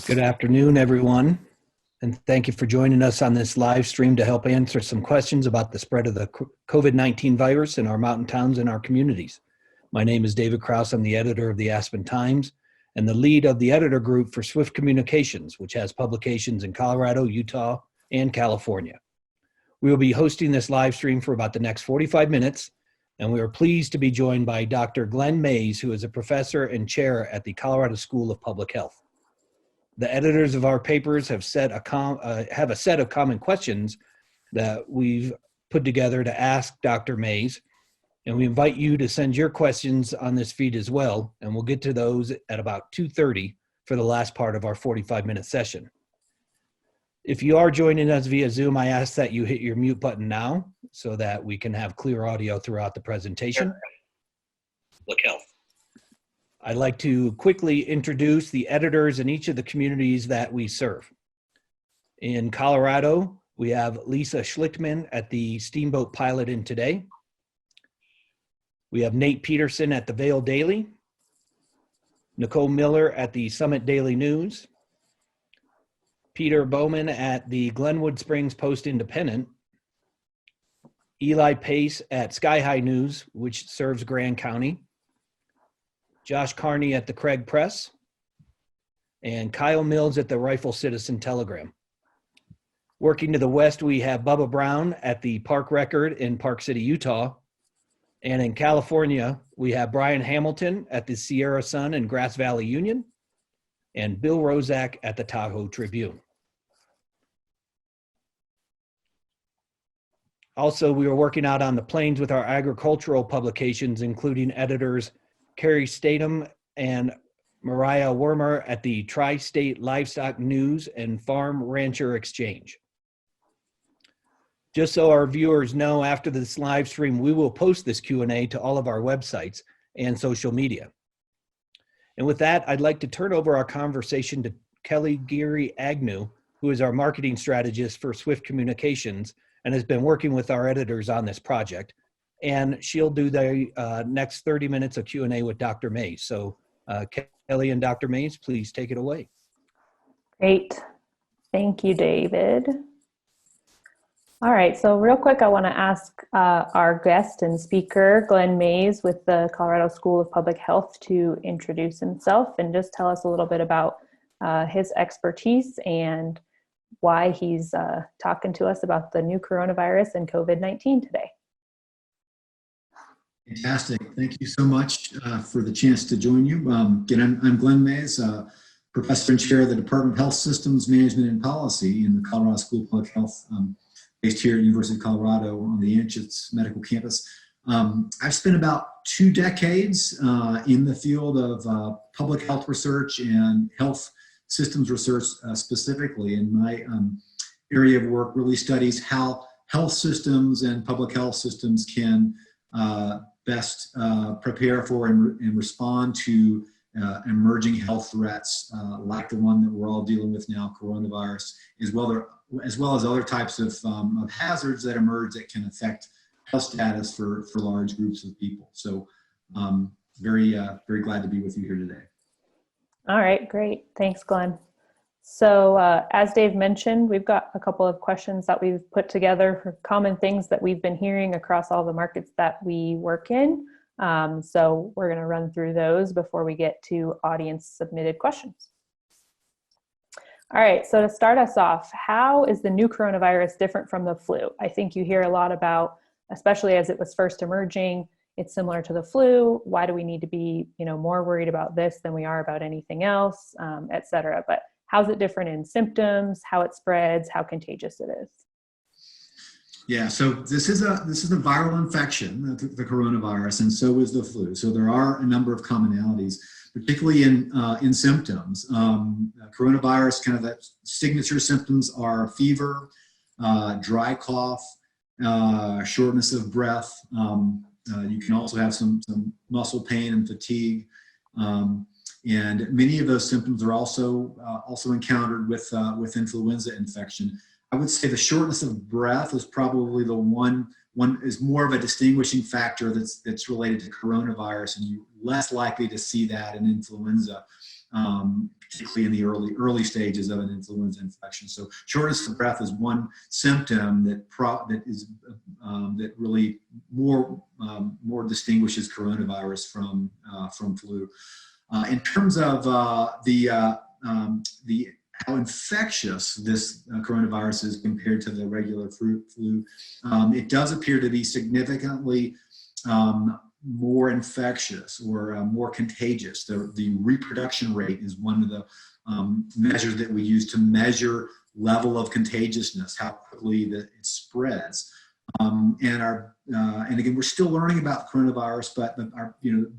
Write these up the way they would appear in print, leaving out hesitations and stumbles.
Good afternoon, everyone, and thank you for joining us on this live stream to help answer some questions about the spread of the COVID-19 virus in our mountain towns and our communities. My name is David Krause. I'm the editor of the Aspen Times and the lead of the editor group for Swift Communications, which has publications in Colorado, Utah, and California. We will be hosting this live stream for about the next 45 minutes, and we are pleased to be joined by Dr. Glen Mays, who is a professor and chair at the Colorado School of Public Health. The editors of our papers have a set of common questions that we've put together to ask Dr. Mays, and we invite you to send your questions on this feed as well, and we'll get to those at about 2:30 for the last part of our 45-minute session. If you are joining us via Zoom, I ask that you hit your mute button now so that we can have clear audio throughout the presentation. Look health. I'd like to quickly introduce the editors in each of the communities that we serve. In Colorado, we have Lisa Schlichtman at the Steamboat Pilot in Today. We have Nate Peterson at the Vail Daily, Nicole Miller at the Summit Daily News, Peter Bowman at the Glenwood Springs Post-Independent, Eli Pace at Sky High News, which serves Grand County, Josh Carney at the Craig Press, and Kyle Mills at the Rifle Citizen Telegram. Working to the west, we have Bubba Brown at the Park Record in Park City, Utah. And in California, we have Brian Hamilton at the Sierra Sun and Grass Valley Union, and Bill Rozak at the Tahoe Tribune. Also, we are working out on the plains with our agricultural publications, including editors Carrie Statham and Mariah Wormer at the Tri-State Livestock News and Farm Rancher Exchange. Just so our viewers know, after this live stream, we will post this Q&A to all of our websites and social media. And with that, I'd like to turn over our conversation to Kelly Geary Agnew, who is our marketing strategist for Swift Communications and has been working with our editors on this project. And she'll do the next 30 minutes of Q&A with Dr. Mays. So Kelly and Dr. Mays, please take it away. Great. Thank you, David. All right, so real quick, I want to ask our guest and speaker, Glen Mays with the Colorado School of Public Health, to introduce himself and just tell us a little bit about his expertise and why he's talking to us about the new coronavirus and COVID-19 today. Fantastic. Thank you so much for the chance to join you. Again, I'm Glen Mays, professor and chair of the Department of Health Systems Management and Policy in the Colorado School of Public Health, based here at the University of Colorado on the Anschutz Medical Campus. I've spent about 2 decades in the field of public health research and health systems research specifically. And my area of work really studies how health systems and public health systems can best prepare for and respond to emerging health threats like the one that we're all dealing with now, coronavirus, as well as other types of hazards that emerge that can affect health status for large groups of people. So very glad to be with you here today. All right, great. Thanks, Glenn. So as Dave mentioned, we've got a couple of questions that we've put together for common things that we've been hearing across all the markets that we work in. So we're going to run through those before we get to audience submitted questions. All right, so to start us off, how is the new coronavirus different from the flu? I think you hear a lot about, especially as it was first emerging, it's similar to the flu. Why do we need to be, more worried about this than we are about anything else, et cetera? But how's it different in symptoms, how it spreads, how contagious it is? Yeah, so this is a viral infection, the coronavirus, and so is the flu. So there are a number of commonalities, particularly in symptoms. Coronavirus, kind of the signature symptoms are fever, dry cough, shortness of breath. You can also have some muscle pain and fatigue. And many of those symptoms are also encountered with influenza infection. I would say the shortness of breath is probably the one one is more of a distinguishing factor that's related to coronavirus, and you're less likely to see that in influenza, particularly in the early stages of an influenza infection. So shortness of breath is one symptom that really more distinguishes coronavirus from flu. In terms of how infectious this coronavirus is compared to the regular flu, it does appear to be significantly more infectious or more contagious. The reproduction rate is one of the measures that we use to measure level of contagiousness, how quickly it spreads. And again, we're still learning about coronavirus, but our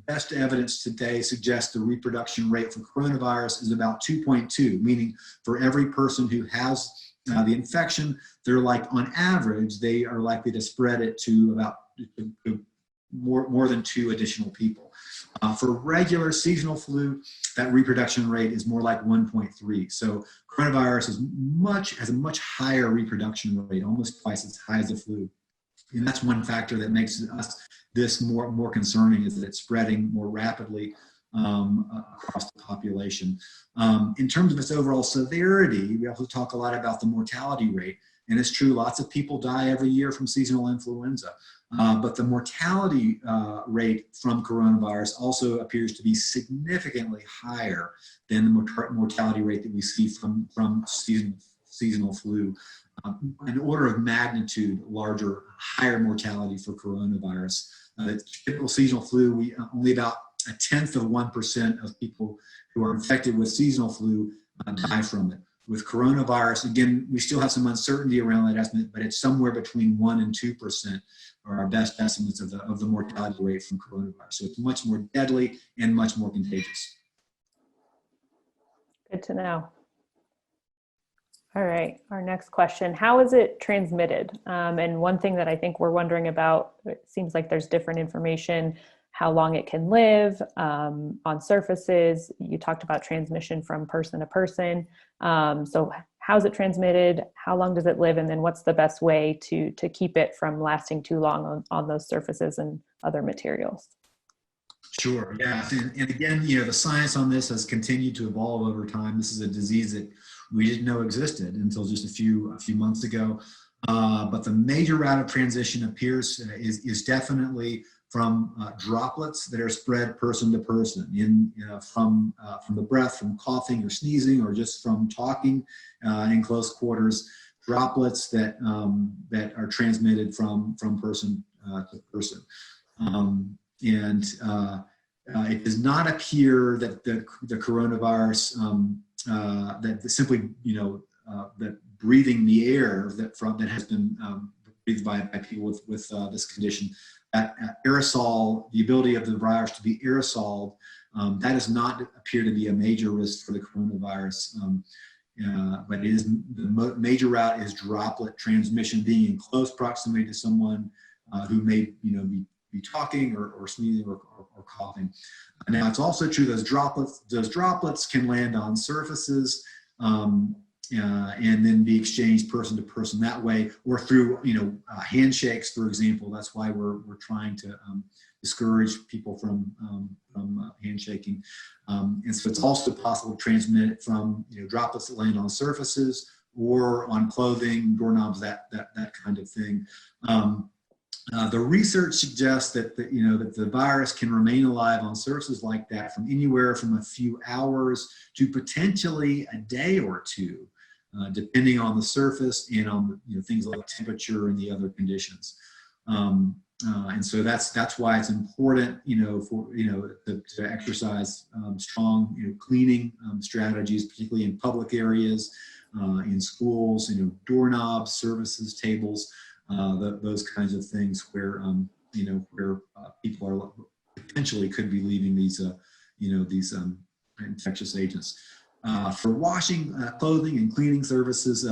best evidence today suggests the reproduction rate for coronavirus is about 2.2, meaning for every person who has the infection, they're on average, they are likely to spread it to about more than 2 additional people. For regular seasonal flu, that reproduction rate is more like 1.3. So coronavirus has a much higher reproduction rate, almost twice as high as the flu. And that's one factor that makes this more concerning, is that it's spreading more rapidly across the population. In terms of its overall severity, we also talk a lot about the mortality rate. And it's true, lots of people die every year from seasonal influenza. But the mortality rate from coronavirus also appears to be significantly higher than the mortality rate that we see from seasonal flu. An order of magnitude larger, higher mortality for coronavirus. Typical seasonal flu, only about 0.1% of people who are infected with seasonal flu die from it. With coronavirus, again, we still have some uncertainty around that estimate, but it's somewhere between 1% and 2% are our best estimates of the mortality rate from coronavirus. So it's much more deadly and much more contagious. Good to know. All right, our next question, how is it transmitted? And one thing that I think we're wondering about, it seems like there's different information, how long it can live on surfaces. You talked about transmission from person to person. So how's it transmitted? How long does it live? And then what's the best way to keep it from lasting too long on those surfaces and other materials? Sure, yeah. And again, the science on this has continued to evolve over time. This is a disease that we didn't know existed until just a few months ago. But the major route of transmission is definitely from droplets that are spread person to person, from the breath, from coughing or sneezing, or just from talking in close quarters. Droplets that are transmitted from person to person. It does not appear that the coronavirus that simply that breathing the air that has been breathed by people with this condition, that aerosol, the ability of the virus to be aerosoled, that does not appear to be a major risk for the coronavirus. But it is the major route is droplet transmission, being in close proximity to someone who may be talking or sneezing or coughing. Now, it's also true those droplets can land on surfaces and then be exchanged person to person that way, or through handshakes, for example. That's why we're trying to discourage people from handshaking. And so it's also possible to transmit it from droplets that land on surfaces or on clothing, doorknobs, that kind of thing. The research suggests that the virus can remain alive on surfaces like that from anywhere from a few hours to potentially a day or two, depending on the surface and on things like temperature and the other conditions. And so that's why it's important, to exercise strong, cleaning strategies, particularly in public areas, in schools, doorknobs, services, tables. Those kinds of things where where people are potentially could be leaving these infectious agents. For washing clothing and cleaning services,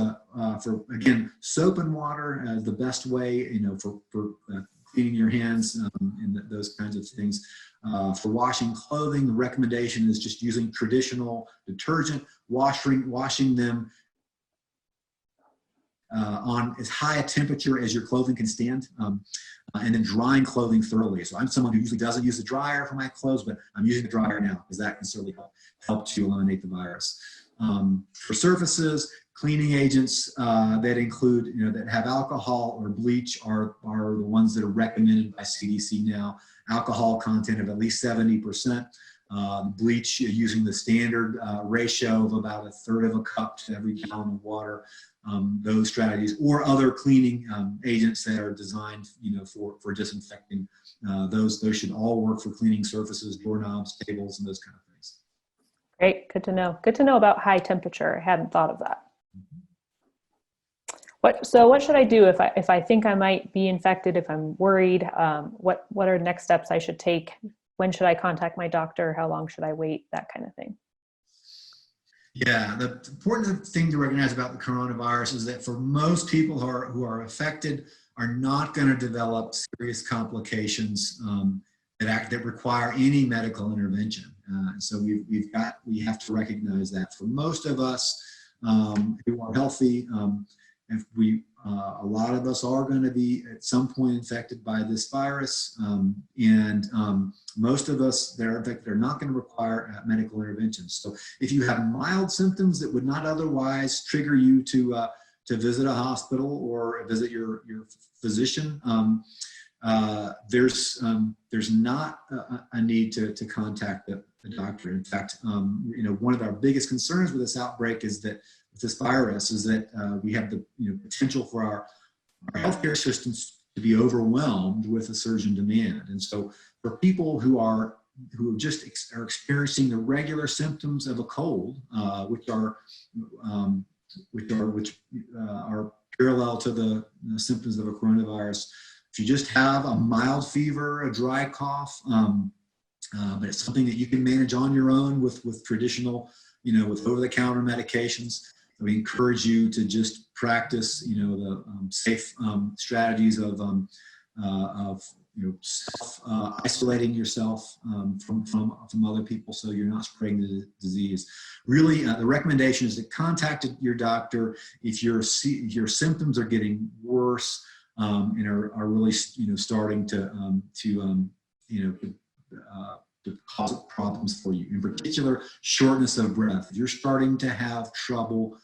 for again soap and water as the best way for cleaning your hands and those kinds of things. For washing clothing, the recommendation is just using traditional detergent, washing them on as high a temperature as your clothing can stand, and then drying clothing thoroughly. So I'm someone who usually doesn't use the dryer for my clothes, but I'm using the dryer now because that can certainly help to eliminate the virus. For surfaces, cleaning agents that include, that have alcohol or bleach are the ones that are recommended by CDC now. Alcohol content of at least 70%. Bleach using the standard ratio of about 1/3 of a cup to every gallon of water. Those strategies, or other cleaning agents that are designed, for disinfecting. Those should all work for cleaning surfaces, doorknobs, tables, and those kind of things. Great, good to know. Good to know about high temperature. I hadn't thought of that. What should I do if I think I might be infected? If I'm worried, what are next steps I should take? When should I contact my doctor? How long should I wait? That kind of thing. Yeah, the important thing to recognize about the coronavirus is that for most people who are affected are not going to develop serious complications that require any medical intervention. So we have to recognize that for most of us who are healthy, a lot of us are going to be at some point infected by this virus, and most of us that are infected are not going to require medical intervention. So if you have mild symptoms that would not otherwise trigger you to visit a hospital or visit your physician, there's not a need to contact the doctor. In fact, one of our biggest concerns with this outbreak is that with this virus is that we have the potential for our healthcare systems to be overwhelmed with a surge in demand. And so for people who just are experiencing the regular symptoms of a cold, which are parallel to the symptoms of a coronavirus, if you just have a mild fever, a dry cough, but it's something that you can manage on your own with traditional, with over-the-counter medications, we encourage you to just practice, the safe strategies of isolating yourself from other people so you're not spreading the disease. Really, the recommendation is to contact your doctor if your symptoms are getting worse and are really starting to cause problems for you. In particular, shortness of breath. If you're starting to have trouble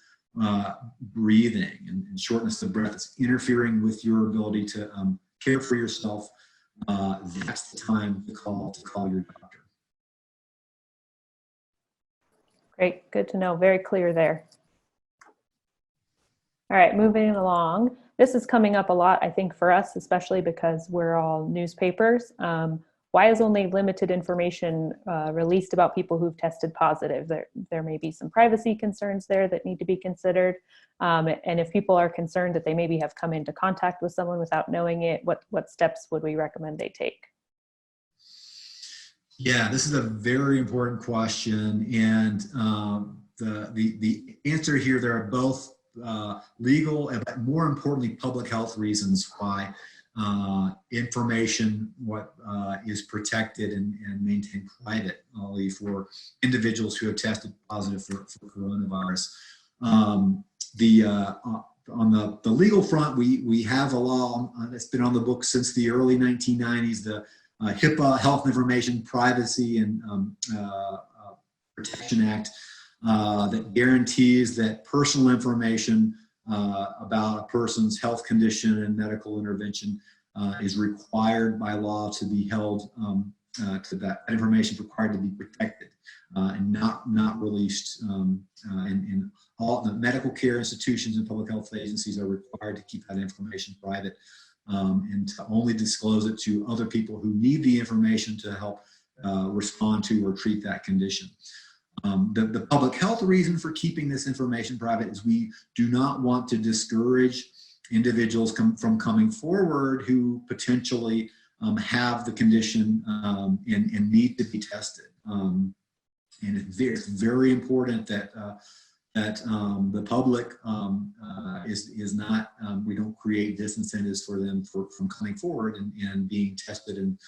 breathing and shortness of breath is interfering with your ability to care for yourself, that's the time to call your doctor. Great, good to know. Very clear there. All right, moving along. This is coming up a lot, I think, for us, especially because we're all newspapers. Why is only limited information released about people who've tested positive? There may be some privacy concerns there that need to be considered. And if people are concerned that they maybe have come into contact with someone without knowing it, what steps would we recommend they take? Yeah, this is a very important question. And the answer here, there are both legal and, more importantly, public health reasons why information is protected and maintained privately for individuals who have tested positive for coronavirus. On the legal front, we have a law that's been on the books since the early 1990s, the HIPAA, Health Information Privacy and Protection Act, that guarantees that personal information about a person's health condition and medical intervention is required by law to be held, to that information is required to be protected and not released. And all the medical care institutions and public health agencies are required to keep that information private and to only disclose it to other people who need the information to help respond to or treat that condition. The public health reason for keeping this information private is we do not want to discourage individuals from coming forward who potentially have the condition and need to be tested. And it's very important that the public is not, we don't create disincentives for them from coming forward and being tested and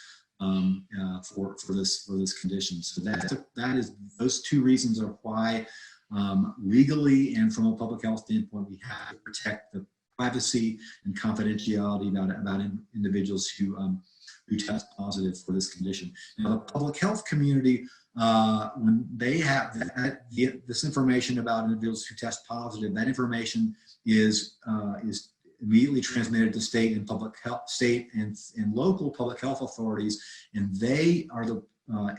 for this condition. So that is those two reasons are why legally and from a public health standpoint we have to protect the privacy and confidentiality about individuals who test positive for this condition. Now, the public health community, when they have this information about individuals who test positive, that information is immediately transmitted to state and local public health authorities, and they are the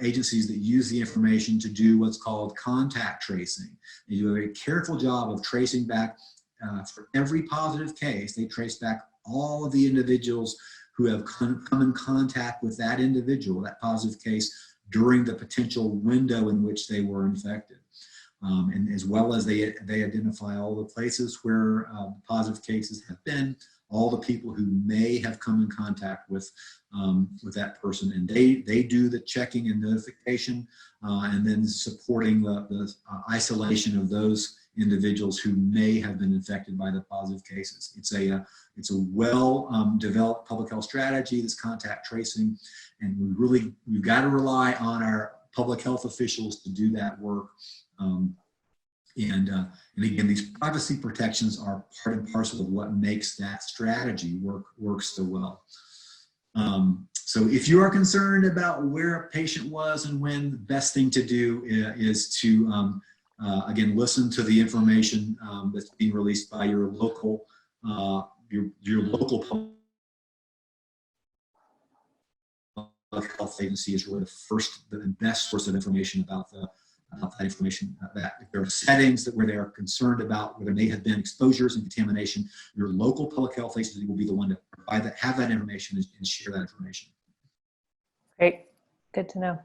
agencies that use the information to do what's called contact tracing. They do a very careful job of tracing back for every positive case. They trace back all of the individuals who have come in contact with that individual, that positive case, during the potential window in which they were infected. And as well as they identify all the places where positive cases have been, all the people who may have come in contact with that person, and they do the checking and notification, and then supporting the isolation of those individuals who may have been infected by the positive cases. It's a well developed public health strategy, this contact tracing, and we've got to rely on our public health officials to do that work. And again, these privacy protections are part and parcel of what makes that strategy work so well. So if you are concerned about where a patient was and when, the best thing to do is to, again, listen to the information that's being released by your local public health agency is really the best source of information about that information. That if there are settings where they are concerned about where there may have been exposures and contamination, your local public health agency will be the one to provide that, have that information, and share that information. Great, good to know.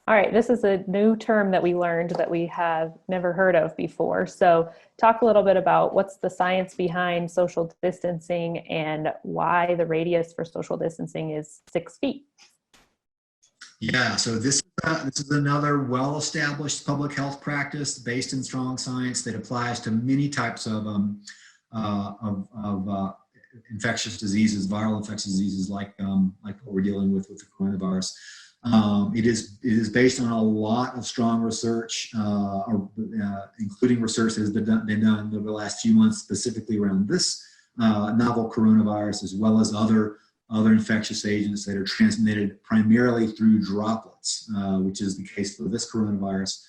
All right, this is a new term that we learned that we have never heard of before. So talk a little bit about what's the science behind social distancing and why the radius for social distancing is 6 feet. Yeah, so this is another well-established public health practice based in strong science that applies to many types of infectious diseases, viral infectious diseases like what we're dealing with the coronavirus. It is based on a lot of strong research, including research that has been done over the last few months, specifically around this novel coronavirus, as well as other infectious agents that are transmitted primarily through droplets, which is the case for this coronavirus,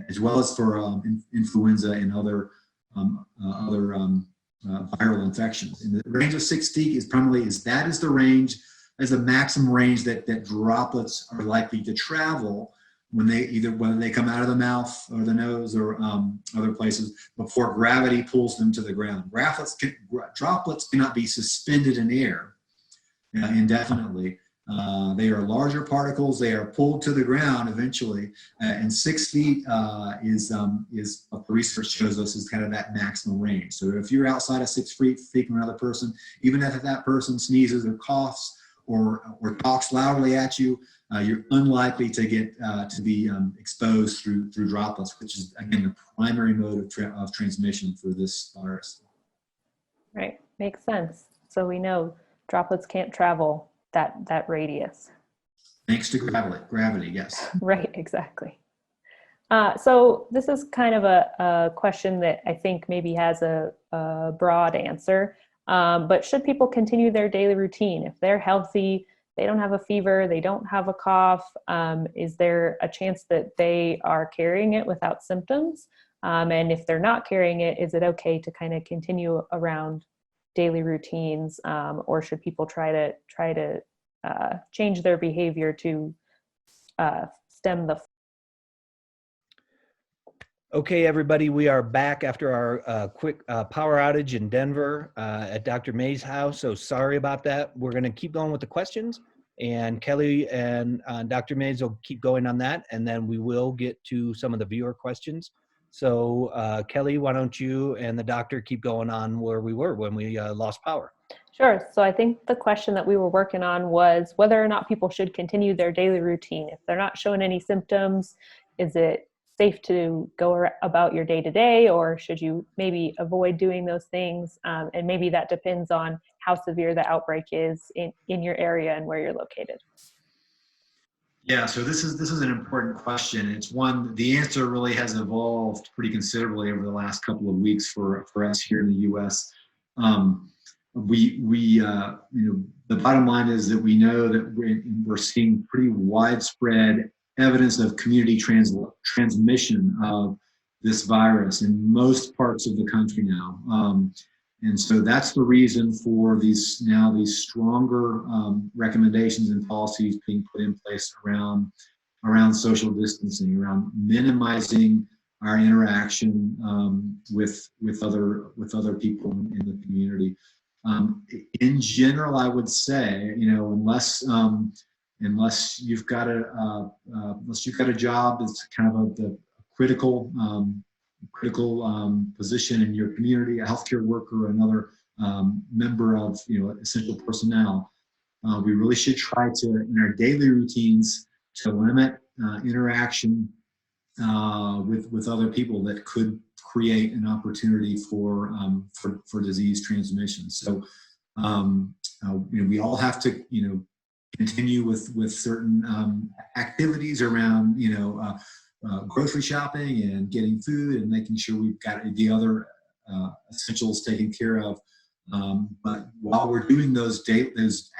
as well as for influenza and other viral infections. And the range of 6 feet is the range, as the maximum range that droplets are likely to travel whether they come out of the mouth or the nose or other places before gravity pulls them to the ground. Droplets cannot be suspended in air indefinitely. They are larger particles. They are pulled to the ground eventually, and 6 feet is what the research shows us is kind of that maximum range. So if you're outside of 6 feet from another person, even if that person sneezes or coughs or talks loudly at you, you're unlikely to get to be exposed through droplets, which is again the primary mode of transmission for this virus. Right, makes sense. So we know droplets can't travel that radius. Thanks to gravity, yes. Right, exactly. So this is kind of a question that I think maybe has a broad answer, but should people continue their daily routine? If they're healthy, they don't have a fever, they don't have a cough, is there a chance that they are carrying it without symptoms? And if they're not carrying it, is it okay to kind of continue around daily routines, or should people try to change their behavior to stem the? Okay, everybody, we are back after our quick power outage in Denver at Dr. May's house. So sorry about that. We're going to keep going with the questions, and Kelly and Dr. Mays will keep going on that, and then we will get to some of the viewer questions. So Kelly, why don't you and the doctor keep going on where we were when we lost power? Sure. So I think the question that we were working on was whether or not people should continue their daily routine. If they're not showing any symptoms, is it safe to go about your day-to-day, or should you maybe avoid doing those things? And maybe that depends on how severe the outbreak is in your area and where you're located. Yeah, so this is an important question. It's one, the answer really has evolved pretty considerably over the last couple of weeks for us here in the U.S. Um, the bottom line is that we know that we're seeing pretty widespread evidence of community transmission of this virus in most parts of the country now. And so that's the reason for these stronger recommendations and policies being put in place around social distancing, around minimizing our interaction with other people in the community. In general, I would say, unless you've got a job that's kind of the critical position in your community, a healthcare worker, another member of essential personnel, we really should try to, in our daily routines, to limit interaction with other people that could create an opportunity for disease transmission. So we all have to continue with certain activities around grocery shopping and getting food and making sure we've got the other essentials taken care of. But while we're doing those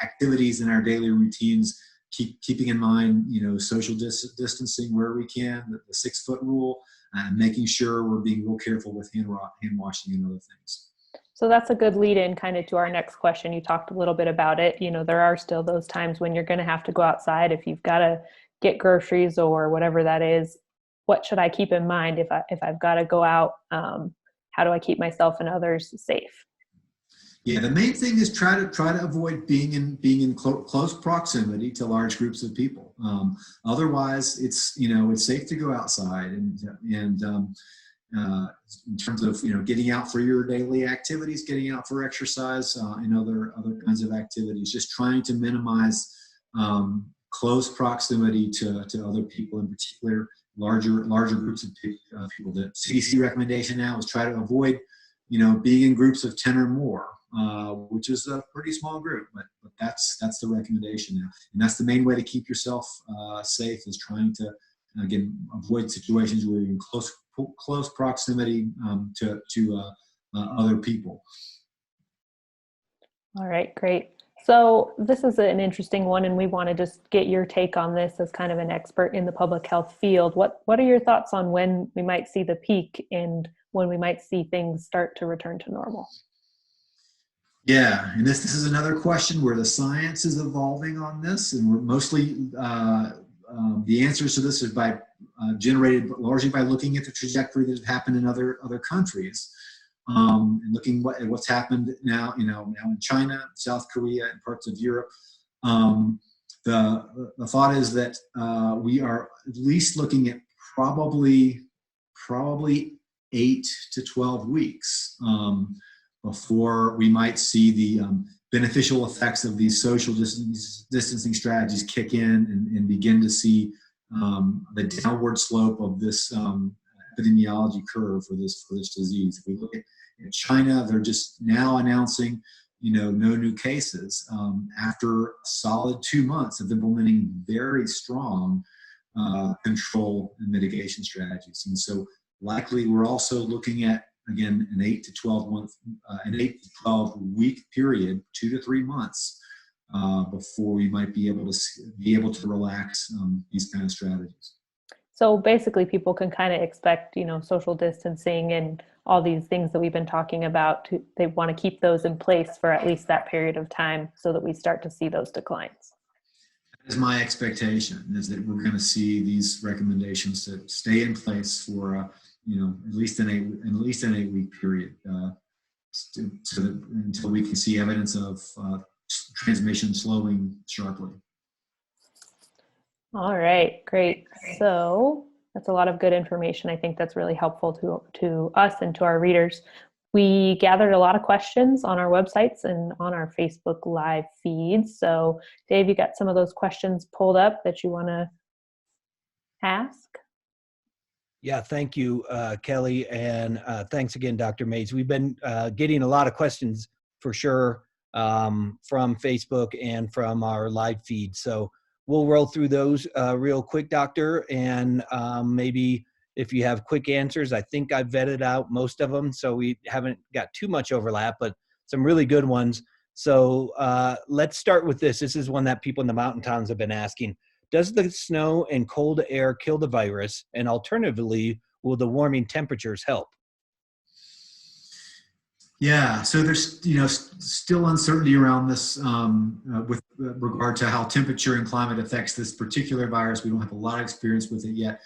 activities in our daily routines, keeping in mind, social distancing where we can, the 6-foot rule, and making sure we're being real careful with hand washing and other things. So that's a good lead in kind of to our next question. You talked a little bit about it. There are still those times when you're going to have to go outside if you've got to get groceries or whatever that is. What should I keep in mind if I've got to go out? How do I keep myself and others safe? Yeah, the main thing is try to avoid being in close proximity to large groups of people. Otherwise, it's safe to go outside and in terms of getting out for your daily activities, getting out for exercise, and other kinds of activities. Just trying to minimize close proximity to other people, in particular larger groups of people. The CDC recommendation now is try to avoid being in groups of 10 or more. Which is a pretty small group, but that's the recommendation now, and that's the main way to keep yourself safe, is trying to again avoid situations where you're in close proximity to other people. All right, great. So this is an interesting one, and we want to just get your take on this as kind of an expert in the public health field. What are your thoughts on when we might see the peak and when we might see things start to return to normal? Yeah, and this is another question where the science is evolving on this, and we're mostly the answers to this is generated largely by looking at the trajectory that has happened in other countries, and looking at what's happened now in China, South Korea, and parts of Europe. The thought is that we are at least looking at probably 8 to 12 weeks. Before we might see the beneficial effects of these social distancing strategies kick in and begin to see the downward slope of this epidemiology curve for this disease. If we look at China, they're just now announcing no new cases after a solid 2 months of implementing very strong control and mitigation strategies. And so likely we're also looking at, again, an 8 to 12 week period, 2 to 3 months, before we might be able to relax these kind of strategies. So basically, people can kind of expect, social distancing and all these things that we've been talking about. They want to keep those in place for at least that period of time, so that we start to see those declines. That is my expectation, is that we're going to see these recommendations to stay in place for at least an 8 week period, until we can see evidence of transmission slowing sharply. All right, great. So that's a lot of good information. I think that's really helpful to us and to our readers. We gathered a lot of questions on our websites and on our Facebook Live feeds. So Dave, you got some of those questions pulled up that you want to ask? Yeah, thank you, Kelly, and thanks again, Dr. Mays. We've been getting a lot of questions for sure from Facebook and from our live feed. So we'll roll through those real quick, Doctor, and maybe if you have quick answers. I think I've vetted out most of them, so we haven't got too much overlap, but some really good ones. So let's start with this. This is one that people in the mountain towns have been asking. Does the snow and cold air kill the virus? And alternatively, will the warming temperatures help? Yeah, so there's still uncertainty around this with regard to how temperature and climate affects this particular virus. We don't have a lot of experience with it yet.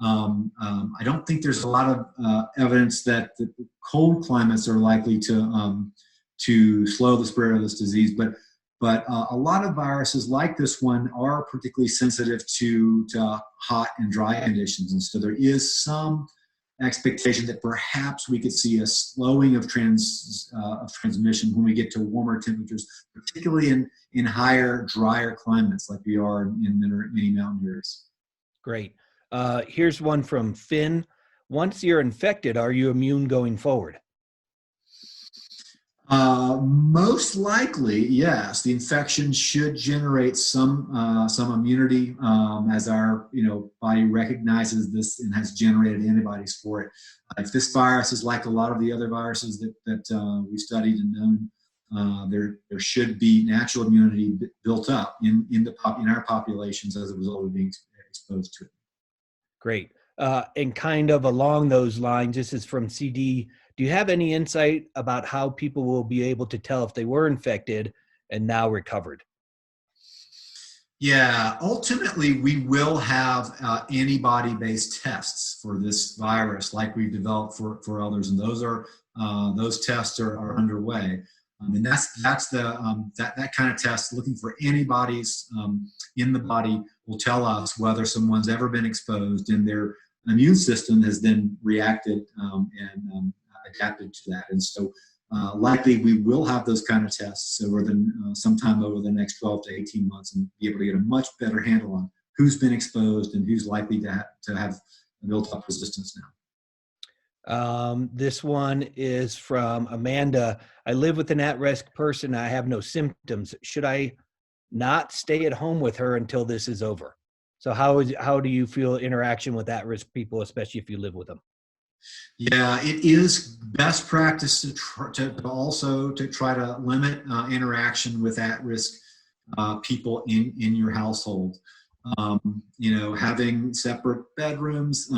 I don't think there's a lot of evidence that the cold climates are likely to slow the spread of this disease, but a lot of viruses like this one are particularly sensitive to hot and dry conditions, and so there is some expectation that perhaps we could see a slowing of transmission when we get to warmer temperatures, particularly in higher, drier climates like we are in many mountain areas. Great. Here's one from Finn. Once you're infected, are you immune going forward? Most likely, yes. The infection should generate some immunity as our body recognizes this and has generated antibodies for it. If this virus is like a lot of the other viruses that we studied and known, there should be natural immunity built up in our populations as a result of being exposed to it. Great. And kind of along those lines, this is from CD. Do you have any insight about how people will be able to tell if they were infected and now recovered? Yeah, ultimately, we will have antibody-based tests for this virus, like we've developed for others, and those tests are underway. And that kind of test, looking for antibodies in the body, will tell us whether someone's ever been exposed and their immune system has then reacted and adapted to that. And so likely we will have those kind of tests sometime over the next 12 to 18 months and be able to get a much better handle on who's been exposed and who's likely to have built up resistance now. This one is from Amanda. I live with an at-risk person. I have no symptoms. Should I not stay at home with her until this is over? So how do you feel interaction with at-risk people, especially if you live with them? Yeah, it is best practice to try to limit interaction with at-risk people in your household. Having separate bedrooms,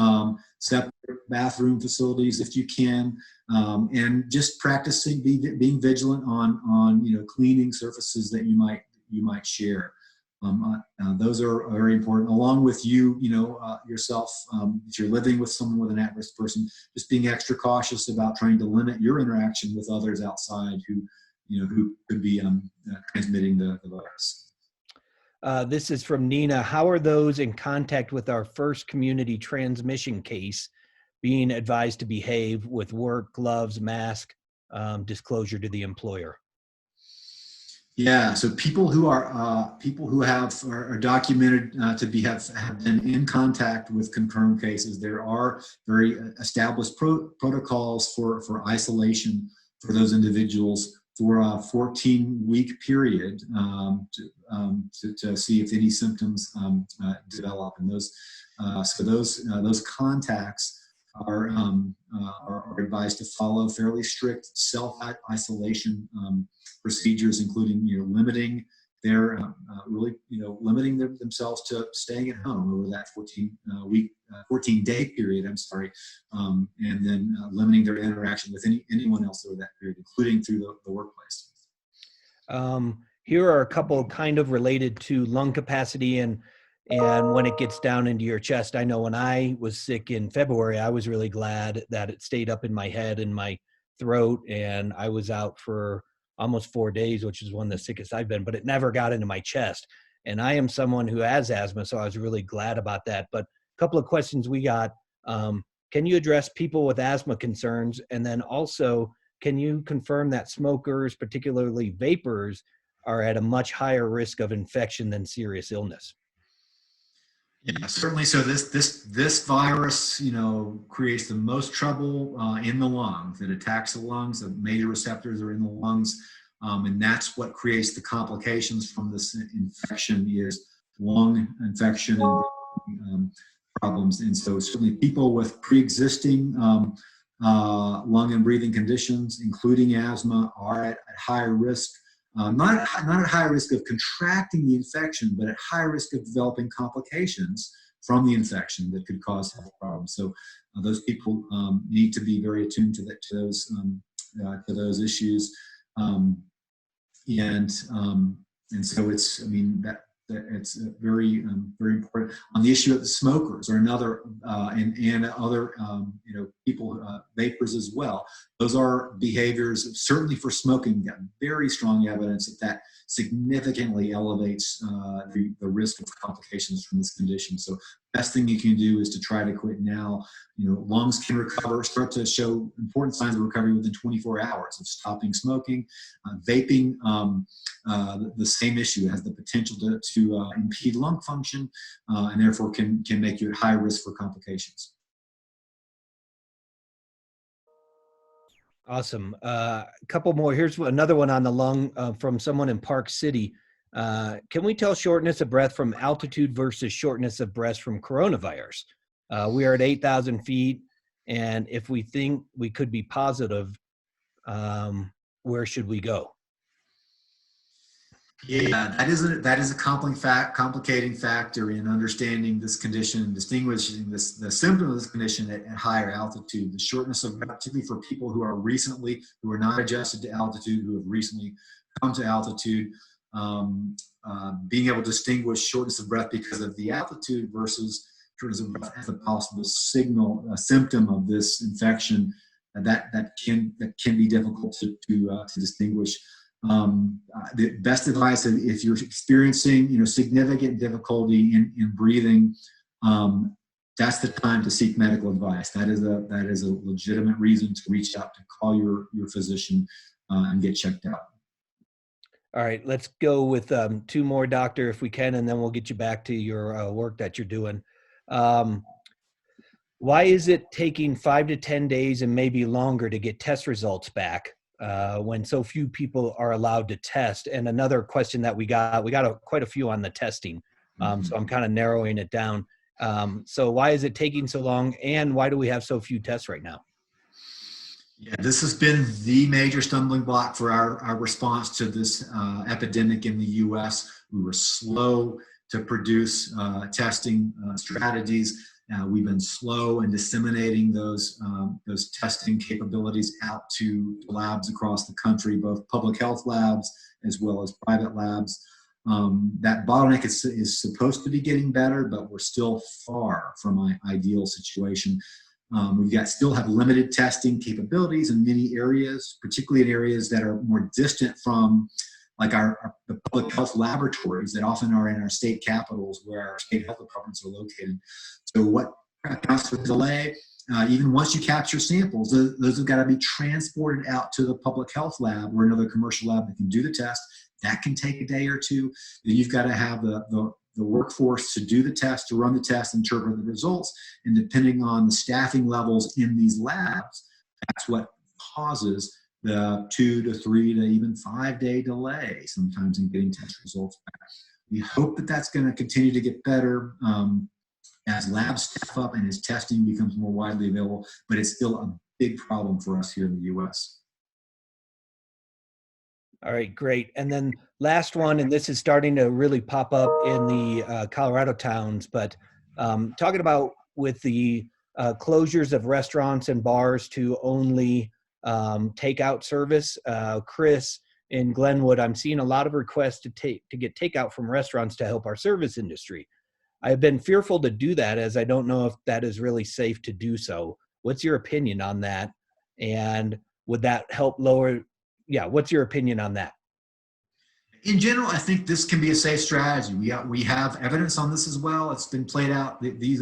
separate bathroom facilities if you can, and just practicing being vigilant on cleaning surfaces that you might share. Those are very important, along with yourself. If you're living with someone with an at-risk person, just being extra cautious about trying to limit your interaction with others outside who could be transmitting the virus. This is from Nina. How are those in contact with our first community transmission case being advised to behave with work, gloves, mask, disclosure to the employer? Yeah, so people who are documented to have been in contact with confirmed cases, there are very established protocols for isolation for those individuals for a 14-week period to see if any symptoms develop, and those contacts are advised to follow fairly strict self-isolation procedures, including limiting their limiting themselves to staying at home over that 14-day period. And then limiting their interaction with anyone else over that period, including through the workplace. Here are a couple kind of related to lung capacity and when it gets down into your chest. I know when I was sick in February, I was really glad that it stayed up in my head and my throat, and I was out for almost 4 days, which is one of the sickest I've been, but it never got into my chest. And I am someone who has asthma, so I was really glad about that. But a couple of questions we got. Can you address people with asthma concerns? And then also, can you confirm that smokers, particularly vapors, are at a much higher risk of infection than serious illness? Yeah, certainly. So this virus, creates the most trouble in the lungs. It attacks the lungs. The major receptors are in the lungs, and that's what creates the complications from this infection. Is lung infection and problems. And so certainly people with pre-existing lung and breathing conditions, including asthma, are at higher risk. Not at high risk of contracting the infection, but at high risk of developing complications from the infection that could cause health problems. So those people need to be very attuned to those issues, and so it's, I mean, that it's very very important. On the issue of the smokers or another and other people, vapors as well. Those are behaviors, certainly for smoking, got very strong evidence that significantly elevates the risk of complications from this condition. So best thing you can do is to try to quit now. Lungs can start to show important signs of recovery within 24 hours of stopping smoking. Vaping, the same issue, has the potential to impede lung function and therefore can make you at high risk for complications. Awesome. A couple more. Here's another one on the lung from someone in Park City. Can we tell shortness of breath from altitude versus shortness of breath from coronavirus? We are at 8,000 feet, and if we think we could be positive, where should we go? Yeah, that is a complicating factor in understanding this condition, distinguishing the symptom of this condition at higher altitude. The shortness of breath, particularly for people who are not adjusted to altitude, who have recently come to altitude, being able to distinguish shortness of breath because of the altitude versus shortness of breath as a possible symptom of this infection, that can be difficult to distinguish. The best advice, if you're experiencing significant difficulty in breathing, that's the time to seek medical advice. That is a legitimate reason to reach out, to call your physician and get checked out. All right, let's go with two more, doctor, if we can, and then we'll get you back to your work that you're doing. Why is it taking 5 to 10 days and maybe longer to get test results back when so few people are allowed to test? And another question that we got quite a few on the testing, so I'm kind of narrowing it down. So why is it taking so long, and why do we have so few tests right now? Yeah, this has been the major stumbling block for our response to this epidemic in the U.S. We were slow to produce testing strategies. We've been slow in disseminating those testing capabilities out to labs across the country, both public health labs as well as private labs. That bottleneck is supposed to be getting better, but we're still far from an ideal situation. Still have limited testing capabilities in many areas, particularly in areas that are more distant from, like the public health laboratories that often are in our state capitals where our state health departments are located. So what accounts for delay? Even once you capture samples, those have got to be transported out to the public health lab or another commercial lab that can do the test. That can take a day or two. Then you've got to have the workforce to do the test, to run the test, interpret the results. And depending on the staffing levels in these labs, that's what causes the 2 to 3 to even 5 day delay sometimes in getting test results back. We hope that that's going to continue to get better as labs step up and as testing becomes more widely available, but it's still a big problem for us here in the U.S. All right, great. And then last one, and this is starting to really pop up in the Colorado towns, but talking about with the closures of restaurants and bars to only takeout service. Chris in Glenwood, I'm seeing a lot of requests to get takeout from restaurants to help our service industry. I have been fearful to do that, as I don't know if that is really safe to do so. What's your opinion on that? And would that help lower? Yeah, what's your opinion on that? In general, I think this can be a safe strategy. We have evidence on this as well. It's been played out. These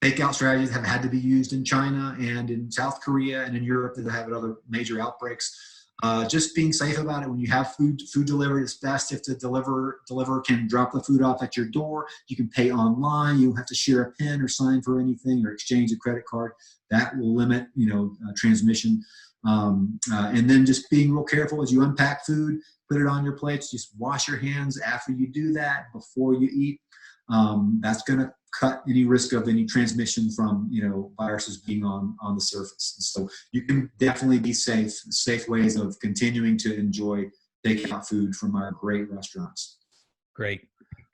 takeout strategies have had to be used in China and in South Korea and in Europe that have other major outbreaks. Just being safe about it. When you have food delivered, it's best if the deliverer can drop the food off at your door. You can pay online. You don't have to share a PIN or sign for anything or exchange a credit card. That will limit transmission. And then just being real careful as you unpack food, put it on your plates. Just wash your hands after you do that, before you eat. That's going to cut any risk of any transmission from, viruses being on the surface. So you can definitely be safe ways of continuing to enjoy takeout food from our great restaurants. Great.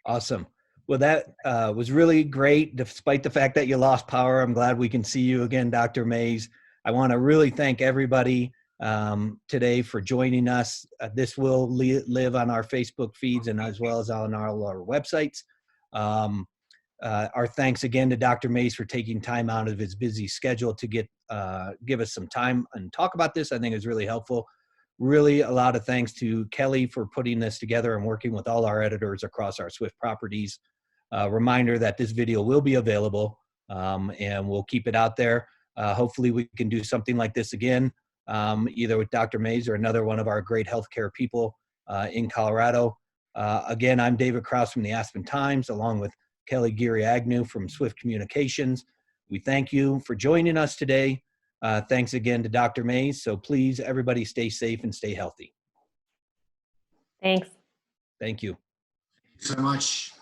Awesome. Well, that was really great. Despite the fact that you lost power, I'm glad we can see you again, Dr. Mays. I want to really thank everybody today for joining us. This will live on our Facebook feeds and as well as on all our websites. Our thanks again to Dr. Mays for taking time out of his busy schedule to give us some time and talk about this. I think is really helpful. Really a lot of thanks to Kelly for putting this together and working with all our editors across our Swift properties. Reminder that this video will be available and we'll keep it out there. Hopefully we can do something like this again, either with Dr. Mays or another one of our great healthcare people in Colorado. Again, I'm David Krause from the Aspen Times, along with Kelly Geary-Agnew from Swift Communications. We thank you for joining us today. Thanks again to Dr. Mays. So please, everybody stay safe and stay healthy. Thanks. Thank you. Thank you so much.